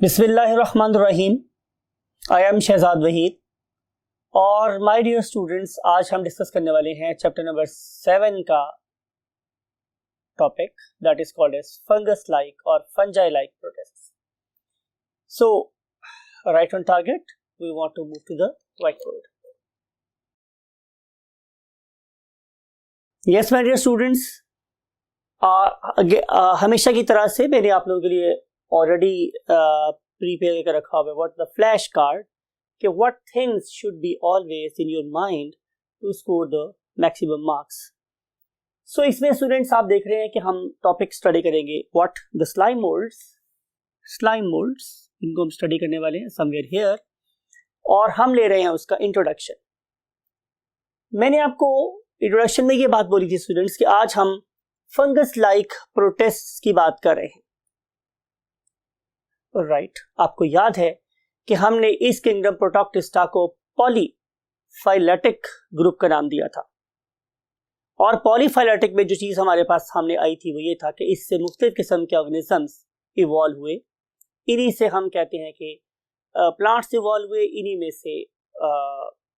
बिस्मिल्लाहिर्रहमानिर्रहीम। I am Shahzad Waheed और my dear students, आज हम डिस्कस करने वाले हैं चैप्टर नंबर 7 का topic that is called as fungus like or fungi like protists. So right on target, we want to move to the white board. Yes my dear students, हमेशा की तरह से मैंने आप लोगों के लिए ऑलरेडी प्रीपेयर कर रखा हुआ व्हाट द फ्लैश कार्ड कि what things should be always in your mind to score the maximum marks. So इसमें स्टूडेंट्स आप देख रहे हैं कि हम टॉपिक स्टडी करेंगे व्हाट द स्लाइम मोल्ड्स इनको हम स्टडी करने वाले हैं समवेयर हियर, और हम ले रहे हैं उसका इंट्रोडक्शन। मैंने आपको इंट्रोडक्शन में ये बात बोली थी स्टूडेंट्स कि आज हम फंगस लाइक प्रोटिस्ट्स की बात कर रहे हैं। राइट, आपको याद है कि हमने इस किंगडम प्रोटोक्टिस्टा को पॉलीफाइलेटिक ग्रुप का नाम दिया था, और पॉलीफाइलेटिक में जो चीज हमारे पास सामने आई थी वो ये था कि इससे मुख्तलिफ किस्म के ऑर्गेनिजम्स इवॉल्व हुए। इन्हीं से हम कहते हैं कि प्लांट्स इवॉल्व हुए, इन्हीं में से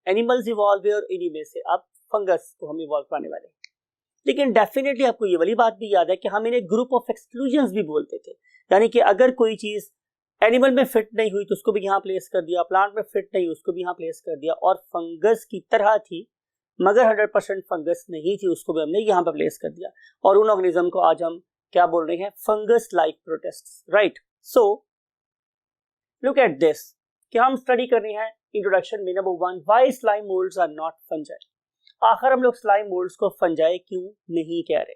एनिमल्स इवॉल्व हुए, और इन्हीं में से अब फंगस को हम इवॉल्व कराने वाले हैं। लेकिन डेफिनेटली आपको ये वाली बात भी याद है कि हम इन्हें ग्रुप ऑफ एक्सक्लूजन्स भी बोलते थे, यानी कि अगर कोई चीज एनिमल में फिट नहीं हुई तो उसको भी यहाँ प्लेस कर दिया, प्लांट में फिट नहीं उसको भी यहाँ प्लेस कर दिया, और फंगस की तरह थी मगर 100% फंगस नहीं थी उसको भी हमने यहाँ पर प्लेस कर दिया, और उन ऑर्गेनिज्म को आज हम क्या बोल रहे हैं, fungus like protists. Right, so look at this कि हम स्टडी कर रहे हैं इंट्रोडक्शन में number 1, why slime moulds are not fungi. आखिर हम लोग स्लाइम मोल्ड्स को फंजाई क्यों नहीं कह रहे।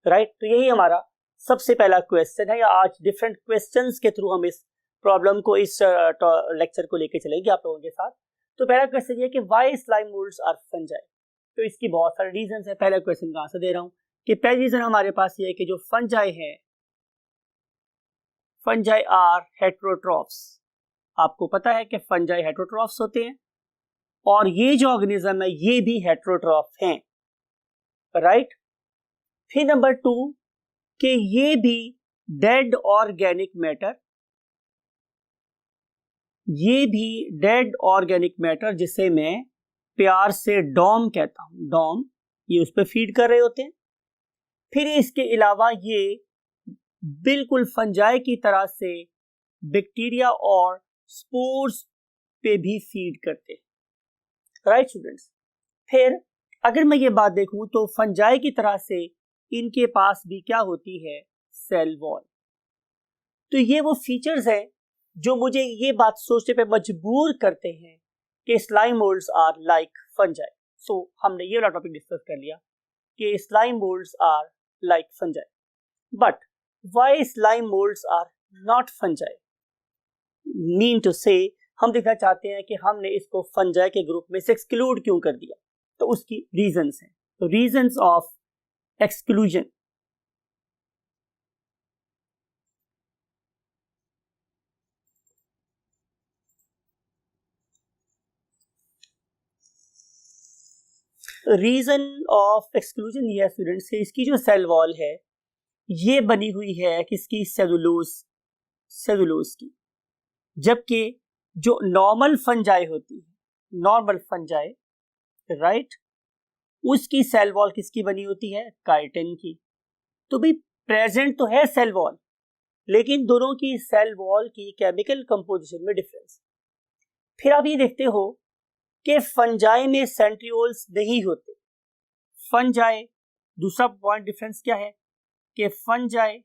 राइट, तो यही हमारा सबसे पहला क्वेश्चन है, या आज डिफरेंट क्वेश्चंस के थ्रू हम इस प्रॉब्लम को, इस लेक्चर को लेके चलेंगे आप लोगों के साथ। तो पहला क्वेश्चन ये कि why slime moulds are fungi. तो इसकी बहुत सारे रीजंस है। पहला क्वेश्चन का आंसर दे रहा हूं कि पहला रीजन हमारे पास ये है कि जो फंजाई है, फंजाई आर हेटेरोट्रॉफ्स। आपको पता है कि फंजाई हेटेरोट्रॉफ्स होते हैं, और ये जो ऑर्गेनिज्म है ये भी हेटेरोट्रॉफ हैं। राइट, फिर नंबर 2 कि ये भी डेड ऑर्गेनिक मैटर, जिसे मैं प्यार से डॉम कहता हूं, डॉम, ये उस पर फीड कर रहे होते हैं। फिर इसके अलावा ये बिल्कुल फंजाई की तरह से बैक्टीरिया और स्पोर्स पे भी फीड करते हैं। राइट स्टूडेंट्स, फिर अगर मैं ये बात देखूं तो फंजाई की तरह से इनके पास भी क्या होती है, सेल वॉल। तो ये वो फीचर्स हैं जो मुझे ये बात सोचने पे मजबूर करते हैं कि slime moulds are like fungi. So हमने ये वाला टॉपिक डिस्कस कर लिया कि slime moulds are like fungi, but why slime moulds are not fungi, mean to say हम देखना चाहते हैं कि हमने इसको फंजाई के ग्रुप में से एक्सक्लूड क्यों कर दिया। तो उसकी रीजंस हैं। तो reasons of exclusion, reason of exclusion ये है स्टूडेंट्स कि इसकी जो सेल वॉल है ये बनी हुई है किसकी, सेलुलोज की, जबकि जो नॉर्मल फंजाई होती है, नॉर्मल फंजाई, राइट, उसकी सेल वॉल किसकी बनी होती है, काइटिन की। तो भी प्रेजेंट तो है सेल वॉल, लेकिन दोनों की सेल वॉल की केमिकल कंपोजिशन में डिफरेंस। फिर आप ये देखते हो कि फंजाई में सेंट्रियोल्स नहीं होते। फंजाई, दूसरा पॉइंट डिफरेंस क्या है कि फंजाई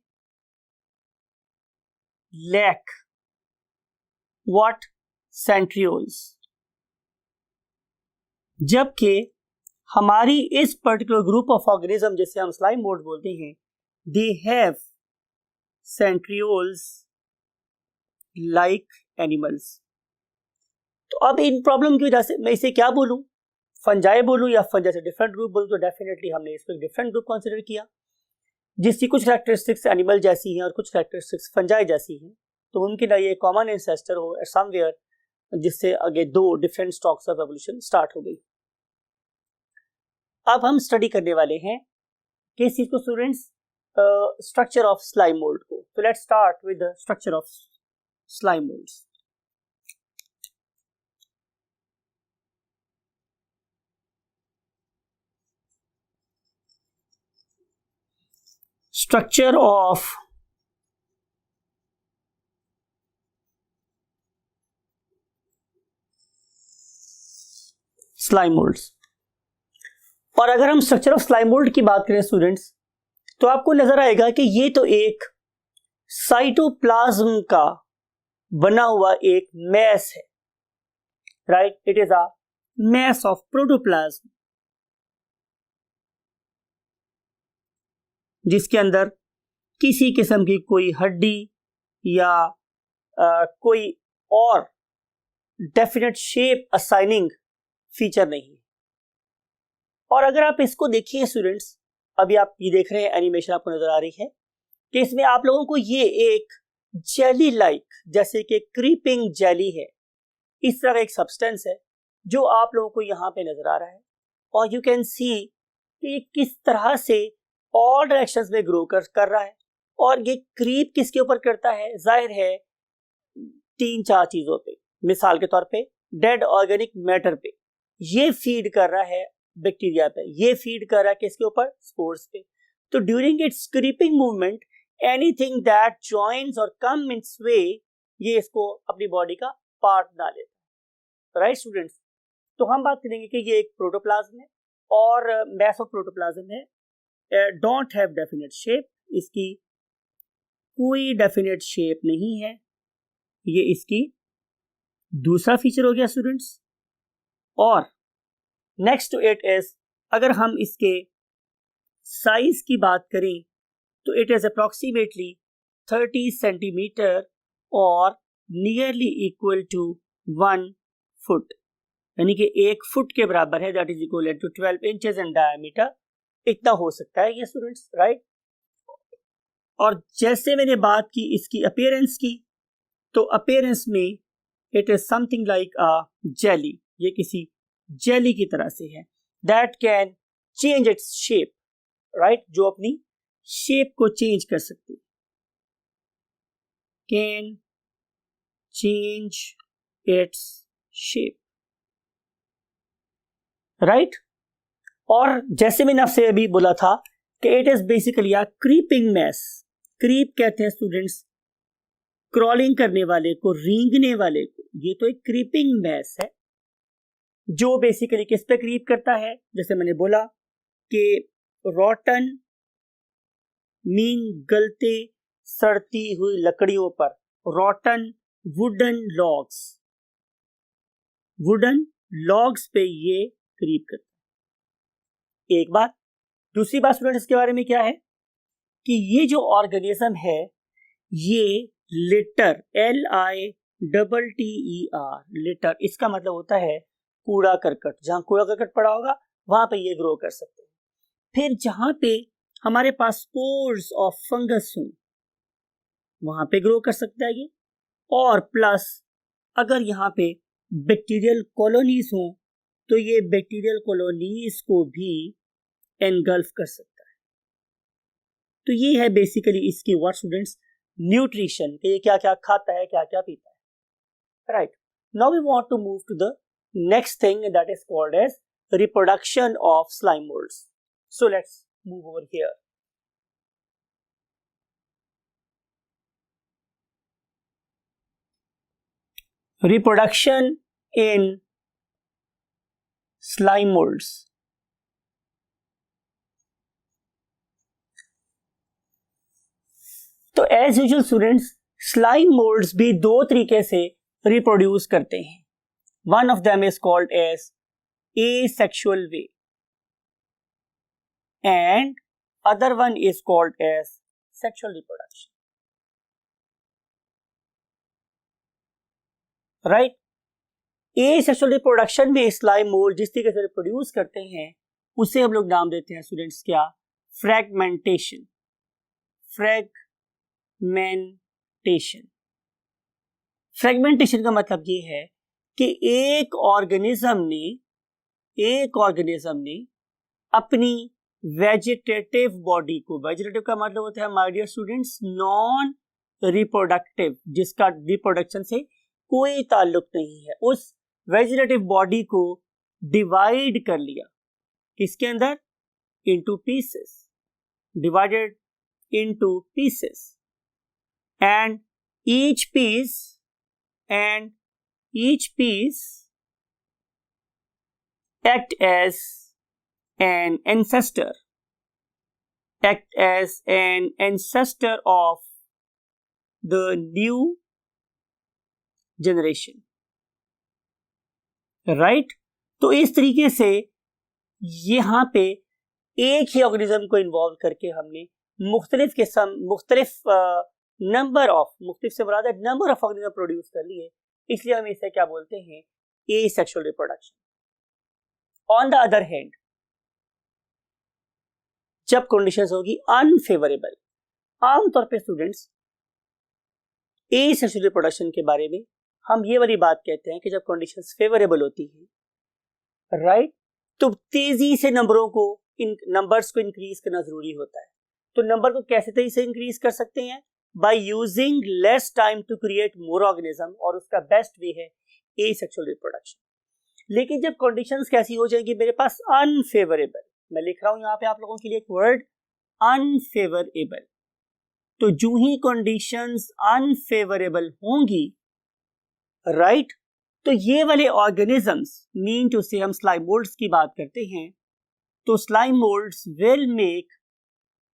लैक व्हाट, सेंट्रियोल्स, जबकि हमारी इस पर्टिकुलर ग्रुप ऑफ ऑर्गेनिज्म जिसे हम स्लाइम मोल्ड बोलते हैं, they have centrioles like animals. तो अब इन प्रॉब्लम की वजह से मैं इसे क्या बोलूं, फंजाई बोलूं या फंजाई से डिफरेंट ग्रुप बोलूं, तो डेफिनेटली हमने इसको एक डिफरेंट ग्रुप कंसीडर किया जिसकी कुछ कैरेक्टरिस्टिक्स एनिमल जैसी हैं और कुछ कैरेक्टरिस्टिक्स फंजाई जैसी हैं। तो मुमकिन है ये कॉमन एंसेस्टर हो समवेयर, जिससे आगे दो different stocks of evolution start हो गई। अब हम स्टडी करने वाले हैं किस चीज को students, structure of slime mould को। तो let's start with the structure of slime molds. Structure of slime moulds. और अगर हम स्ट्रक्चर ऑफ स्लाइम मोल्ड की बात करें स्टूडेंट्स, तो आपको नजर आएगा कि ये तो एक साइटोप्लाज्म का बना हुआ एक मैस है, right? It is a mass of protoplasm, जिसके अंदर किसी किस्म की कोई हड्डी या कोई और डेफिनेट शेप असाइनिंग फीचर नहीं है। और अगर आप इसको देखिए स्टूडेंट्स, अभी आप ये देख रहे हैं एनिमेशन आपको नजर आ रही है कि इसमें आप लोगों को ये एक जेली लाइक, जैसे कि क्रीपिंग जेली है, इस तरह का एक सब्सटेंस है जो आप लोगों को यहाँ पे नजर आ रहा है। और यू कैन सी कि ये किस तरह से ऑल डायरेक्शंस में ग्रो कर रहा है। और ये क्रीप किसके ऊपर करता है? जाहिर है 3-4 चीजों पे। मिसाल के तौर पे डेड ऑर्गेनिक मैटर पे ये फीड कर रहा है, बैक्टीरिया पे ये फीड कर रहा है, किसके ऊपर? स्पोर्स पे। तो during its creeping movement anything that joins और कम इन वे, ये इसको अपनी बॉडी का पार्ट बना लेता है, राइट स्टूडेंट्स? तो हम बात करेंगे कि ये एक प्रोटोप्लाज्म है और मैस ऑफ प्रोटोप्लाज्म है, डोंट हैव डेफिनेट शेप, इसकी कोई डेफिनेट शेप नहीं है। ये इसकी दूसरा फीचर हो गया स्टूडेंट्स। और नेक्स्ट टू इट इज, अगर हम इसके साइज की बात करें तो इट इज अप्रोक्सीमेटली 30 सेंटीमीटर और नियरली इक्वल टू 1 फुट, यानी कि 1 फुट के बराबर है, that is equal to 12 inches in diameter. इतना हो सकता है ये स्टूडेंट्स, राइट? और जैसे मैंने बात की इसकी अपीयरेंस की, तो अपीयरेंस में it is something like a jelly, ये किसी जेली की तरह से है, that can change its shape, right? जो अपनी शेप को चेंज कर सकती है, can change its shape, right? और जैसे मैंने आपसे अभी बोला था कि it is basically a creeping mass. Creep कहते हैं स्टूडेंट्स क्रॉलिंग करने वाले को, रेंगने वाले को। ये तो एक क्रीपिंग मैस है जो बेसिकली किस पे क्रीप करता है? जैसे मैंने बोला कि रॉटन मीन गलते सड़ती हुई लकड़ियों पर, रॉटन वुडन लॉग्स, वुडन लॉग्स पे ये क्रीप करता है। एक बात। दूसरी बात स्टूडेंट इसके बारे में क्या है कि ये जो ऑर्गेनिज्म है ये लिटर, LITTER, लिटर, इसका मतलब होता है कूड़ा करकट। जहां कूड़ा करकट पड़ा होगा वहां पे ये ग्रो कर सकते हैं। फिर जहां पे हमारे पास स्पोर्स ऑफ फंगस हो वहां पे ग्रो कर सकता है ये। और प्लस अगर यहाँ पे बैक्टीरियल कॉलोनीज हो तो ये बैक्टीरियल कॉलोनीज को भी एनगल्फ कर सकता है। तो ये है बेसिकली इसकी व्हाट स्टूडेंट्स न्यूट्रिशन, कि ये क्या क्या खाता है, क्या क्या पीता है, right? Now we want to move to the next thing that is called as reproduction of slime moulds. So let's move over here. Reproduction in slime molds. तो as usual students slime moulds भी दो तरीके से reproduce करते हैं। One of them is called as asexual way and other one is called as sexual reproduction, right? asexual reproduction में slime mould जिस तरीके से रिप्रोड्यूस करते हैं उसे हम लोग नाम देते हैं स्टूडेंट्स क्या? फ्रेगमेंटेशन। फ्रेगमेंटेशन फ्रेगमेंटेशन का मतलब ये है कि एक ऑर्गेनिज्म ने अपनी वेजिटेटिव बॉडी को, वेजिटेटिव का मतलब होता है my dear students non reproductive, जिसका रिप्रोडक्शन से कोई ताल्लुक नहीं है, उस वेजिटेटिव बॉडी को डिवाइड कर लिया किसके अंदर, into pieces, divided into pieces, and each piece act as an ancestor of the new generation, right? तो इस तरीके से यहाँ पे एक ही ऑर्गेनिज्म को इन्वॉल्व करके हमने मुख्तलिफ नंबर ऑफ, मुख्तलिफ से मुराद है नंबर ऑफ ऑर्गेनिज्म प्रोड्यूस कर लिए, इसलिए हम इसे क्या बोलते हैं, asexual reproduction. On the other hand, जब कंडीशंस होगी अनफेवरेबल, आमतौर पे स्टूडेंट्स एसेक्सुअल रिप्रोडक्शन के बारे में हम ये वाली बात कहते हैं कि जब कंडीशंस फेवरेबल होती हैं, राइट, तो तेजी से नंबर्स को इंक्रीज करना जरूरी होता है। तो नंबर को कैसे तेजी से इंक्रीज कर सकते हैं, by using less time to create more organism, और उसका बेस्ट वे है एसेक्सुअल रिप्रोडक्शन। लेकिन जब कंडीशंस कैसी हो जाएगी मेरे पास, अनफेवरेबल, मैं लिख रहा हूं यहाँ पे आप लोगों के लिए एक वर्ड, अनफेवरेबल। तो जो ही कंडीशंस अनफेवरेबल होंगी, राइट, तो ये वाले ऑर्गेनिजम्स, मीन टू से हम स्लाइम मोल्ड्स की बात करते हैं, तो slime moulds will make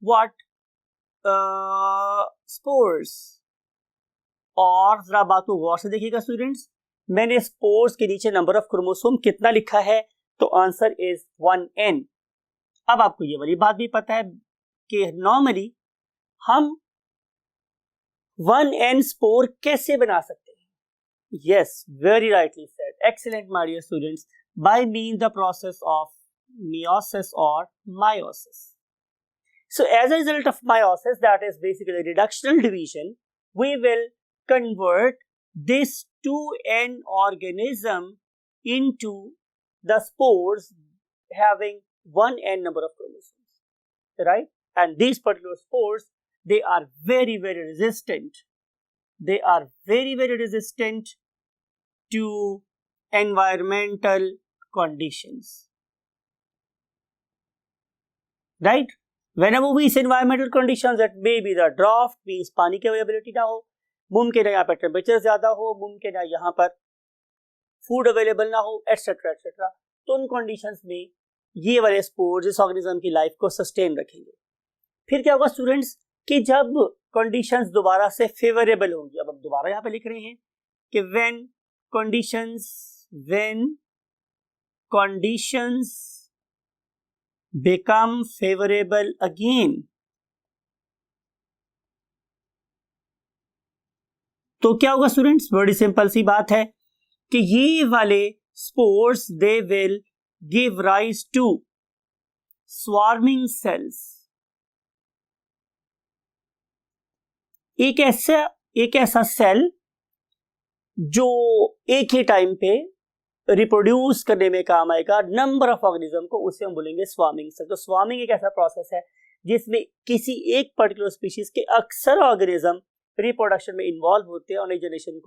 what, spores. और जरा बात को गौर से देखिएगा स्टूडेंट्स, मैंने स्पोर्स के नीचे नंबर ऑफ क्रोमोसोम कितना लिखा है, तो आंसर इज 1n। अब आपको ये वाली बात भी पता है कि नॉर्मली हम 1n स्पोर कैसे बना सकते हैं। Yes, very rightly said, excellent my dear students, by mean the process of meiosis or meiosis. So as a result of meiosis, that is basically reductional division, we will convert this 2n organism into the spores having 1n number of chromosomes, right? And these particular spores, they are very, very resistant. They are very, very resistant to environmental conditions. Right? Whenever we see environmental conditions, that may be the drought, means पानी की availability ना हो, मुमकिन है यहाँ पर temperature ज्यादा हो, मुमकिन है यहाँ पर फूड अवेलेबल ना हो, एटसेट्रा एटसेट्रा। तो उन कंडीशंस में ये वाले स्पोर्स इस ऑर्गेनिज्म की लाइफ को सस्टेन रखेंगे। फिर क्या होगा स्टूडेंट्स कि जब कंडीशंस दोबारा से फेवरेबल होंगी, अब हम दोबारा यहाँ पे लिख रहे हैं कि when conditions become favorable again, तो क्या होगा स्टूडेंट्स, बड़ी सिंपल सी बात है कि ये वाले spores they will give rise to swarming cells. एक ऐसा सेल जो एक ही टाइम पे रिप्रोड्यूस करने में काम आएगा नंबर ऑफ ऑर्गेनिज्म को, उसे हम बोलेंगे स्वार्मिंग सेल। तो स्वार्मिंग एक ऐसा प्रोसेस है जिसमें किसी एक पर्टिकुलर स्पीशीज के अक्सर ऑर्गेनिज्म रिप्रोडक्शन में इन्वॉल्व होते हैं और नई जनरेशन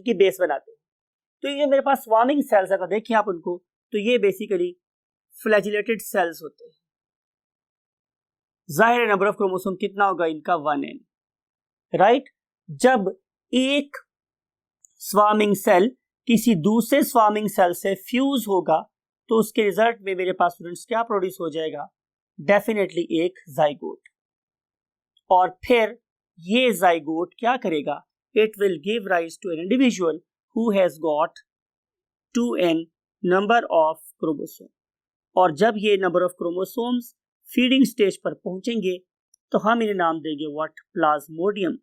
की बेस बनाते हैं। तो ये मेरे पास स्वार्मिंग सेल्स अगर देखिए आप उनको, तो ये बेसिकली फ्लैजिलेटेड सेल्स होते हैं। जाहिर है नंबर ऑफ क्रोमोसोम कितना होगा इनका, 1n, राइट। जब एक स्वार्मिंग सेल किसी दूसरे स्वार्मिंग सेल से फ्यूज होगा तो उसके रिजल्ट में मेरे पास स्टूडेंट्स क्या प्रोड्यूस हो जाएगा, डेफिनेटली एक जाइगोट। और फिर ये जाइगोट क्या करेगा, it will give rise to an individual who has got 2n number of chromosome. और जब ये number of chromosomes feeding stage पर पहुंचेंगे तो हम इन्हें नाम देंगे व्हाट, प्लाज्मोडियम।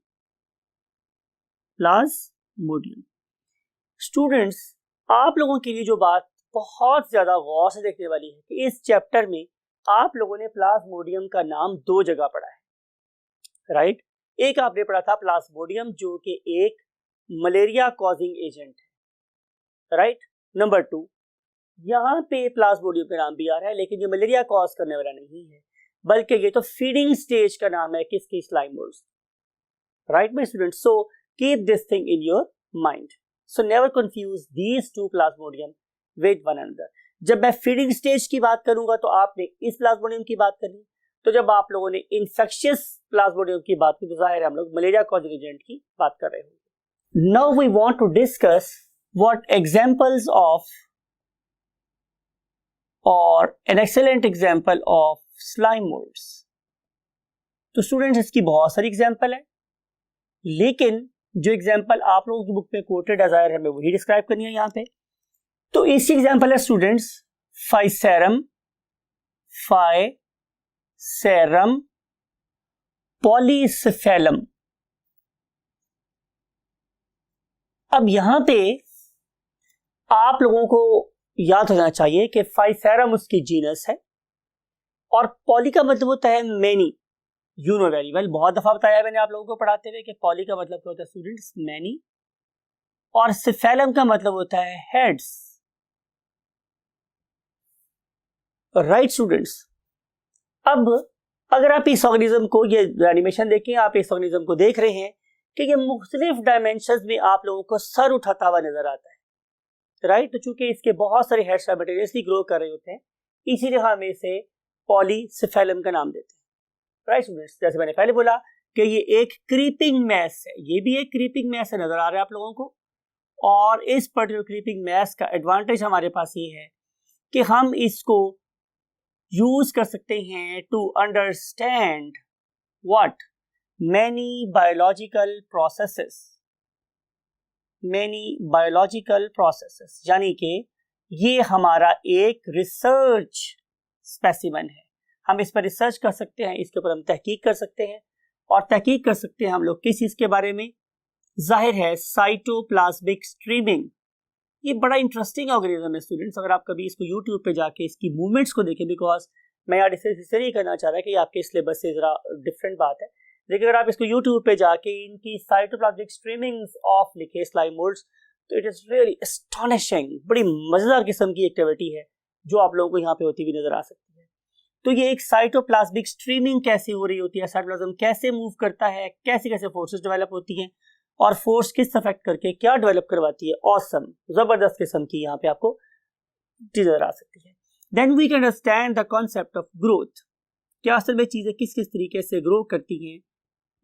स्टूडेंट्स, आप लोगों के लिए जो बात बहुत ज्यादा गौर से देखने वाली है कि इस चैप्टर में आप लोगों ने प्लाज्मोडियम का नाम 2 जगह पढ़ा है, राइट। एक आपने पढ़ा था प्लाज्मोडियम जो कि एक मलेरिया कॉजिंग एजेंट है, राइट। नंबर 2, यहाँ पे प्लाज्मोडियम का नाम भी आ रहा है लेकिन ये मलेरिया कॉज करने वाला नहीं है, बल्कि ये तो फीडिंग स्टेज का नाम है किसकी, slime moulds, right my students. So keep this thing in your mind, so never confuse these two Plasmodium with one another. जब मैं फीडिंग स्टेज की बात करूंगा तो आपने इस प्लाज्मोडियम की बात करनी, तो जब आप लोगों ने इन्फेक्शियस प्लाज्मोडियम की बात की तो जाहिर है हम लोग मलेरिया कॉजिंग एजेंट की बात कर रहे होंगे। Now we want to discuss what examples of or an excellent example of slime moulds. तो स्टूडेंट्स इसकी बहुत सारी एग्जांपल है, लेकिन जो एग्जांपल आप लोगों की बुक में कोटेड है जाहिर है हमें वही डिस्क्राइब करनी है यहाँ पे। तो इसकी एग्जांपल है स्टूडेंट्स फाइसेरम, पॉलीसेफेलम। अब यहां पे आप लोगों को याद होना चाहिए कि फाइसेरम उसकी जीनस है और पॉली का मतलब होता है many, you know very well, बहुत दफा बताया है मैंने आप लोगों को पढ़ाते हुए कि पॉली का मतलब क्या होता है स्टूडेंट्स, मैनी, और सेफेलम का मतलब होता है हेड्स, राइट स्टूडेंट्स। अब अगर आप इस ऑर्गेनिज्म को, ये एनिमेशन देखें, आप इस ऑर्गेनिज्म को देख रहे हैं कि ये मुख्तलिफ डायमेंशंस में आप लोगों को सर उठाता हुआ नजर आता है, राइट। तो चूंकि इसके बहुत सारे हेड्स साइमल्टेनियसली ग्रो कर रहे होते हैं, इसीलिए हम इसे पॉलीसेफेलम का नाम देते हैं, राइट स्टूडेंट्स। जैसे मैंने पहले बोला कि ये एक क्रीपिंग मैस है, ये भी एक क्रीपिंग मैस है, नजर आ रहा है आप लोगों को। और इस पर्टिकुलर क्रीपिंग मैस का एडवांटेज हमारे पास ये है कि हम इसको यूज कर सकते हैं to understand what many biological processes, यानी कि ये हमारा एक रिसर्च स्पेसिमेन है। हम इस पर रिसर्च कर सकते हैं, इसके ऊपर हम तहकीक कर सकते हैं, और तहकीक कर सकते हैं हम लोग किस चीज के बारे में, जाहिर है साइटोप्लाज्मिक स्ट्रीमिंग। ये बड़ा इंटरेस्टिंग ऑर्गेनिज्म है स्टूडेंट्स। अगर आप कभी इसको यूट्यूब पे जाके इसकी मूवमेंट्स को देखें, बिकॉज मैं यार इससे नहीं करना चाह रहा कि आपके सिलेबस से जरा डिफरेंट बात है, लेकिन अगर आप इसको यूट्यूब पे जाके इनकी साइटोप्लाज्मिक स्ट्रीमिंग्स ऑफ लिखे स्लाइम मोल्ड्स, तो इट इज रियली एस्टोनिशिंग, बड़ी मजेदार किस्म की एक्टिविटी है जो आप लोगों को यहाँ पे होती हुई नजर आ सकती है। तो ये एक साइटोप्लाज्मिक स्ट्रीमिंग कैसे हो रही होती है, साइटोप्लाज्म कैसे मूव करता है, कैसे कैसे फोर्सेस डेवलप होती हैं, और फोर्स किस अफेक्ट करके क्या डेवलप करवाती है, ऑसम, जबरदस्त किस्म की यहाँ पे आपको चीज नजर आ सकती है। Then we can understand the concept of growth, क्या असल में चीजें किस किस तरीके से ग्रो करती हैं,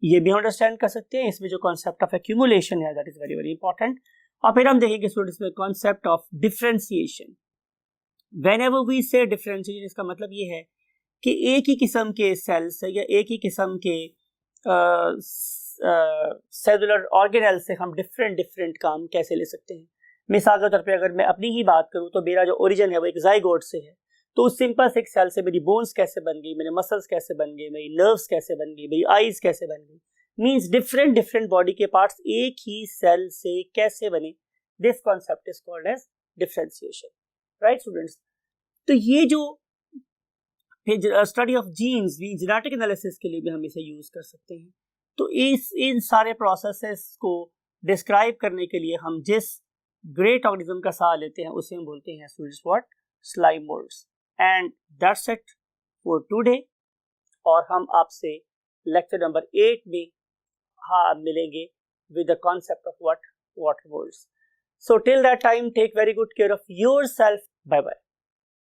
ये भी हम अंडरस्टैंड कर सकते हैं। इसमें जो कॉन्सेप्ट ऑफ एक्यूमुलेशन है that is very very important. और फिर हम देखेंगे स्टूडेंट्स में concept of differentiation. Whenever we say differentiation, इसका मतलब ये है कि एक ही किस्म के सेल्स या एक ही किस्म के सेलुलर ऑर्गेनेल से हम डिफरेंट काम कैसे ले सकते हैं। मिसाल के तौर पे अगर मैं अपनी ही बात करूं तो मेरा जो ओरिजिन है वो एक जाइगोट से है, तो उस सिंपल से एक सेल से मेरी बोन्स कैसे बन गई, मेरे मसल्स कैसे बन गए, मेरी नर्व्स कैसे बन गई, मेरी आईज कैसे बन गई, मींस डिफरेंट बॉडी के पार्ट्स एक ही सेल से कैसे बने, this concept is called as differentiation, right students. तो ये जो study of genes, genetic analysis के लिए भी हम इसे यूज कर सकते हैं। तो इन सारे प्रोसेसेस को डिस्क्राइब करने के लिए हम जिस ग्रेट ऑर्गेनिज्म का सहारा लेते हैं उसे हम बोलते हैं students what, slime moulds. And that's it for today, और हम आपसे लेक्चर नंबर 8 में मिलेंगे with the concept of what, water moulds. So till that time take very good care of yourself, bye bye.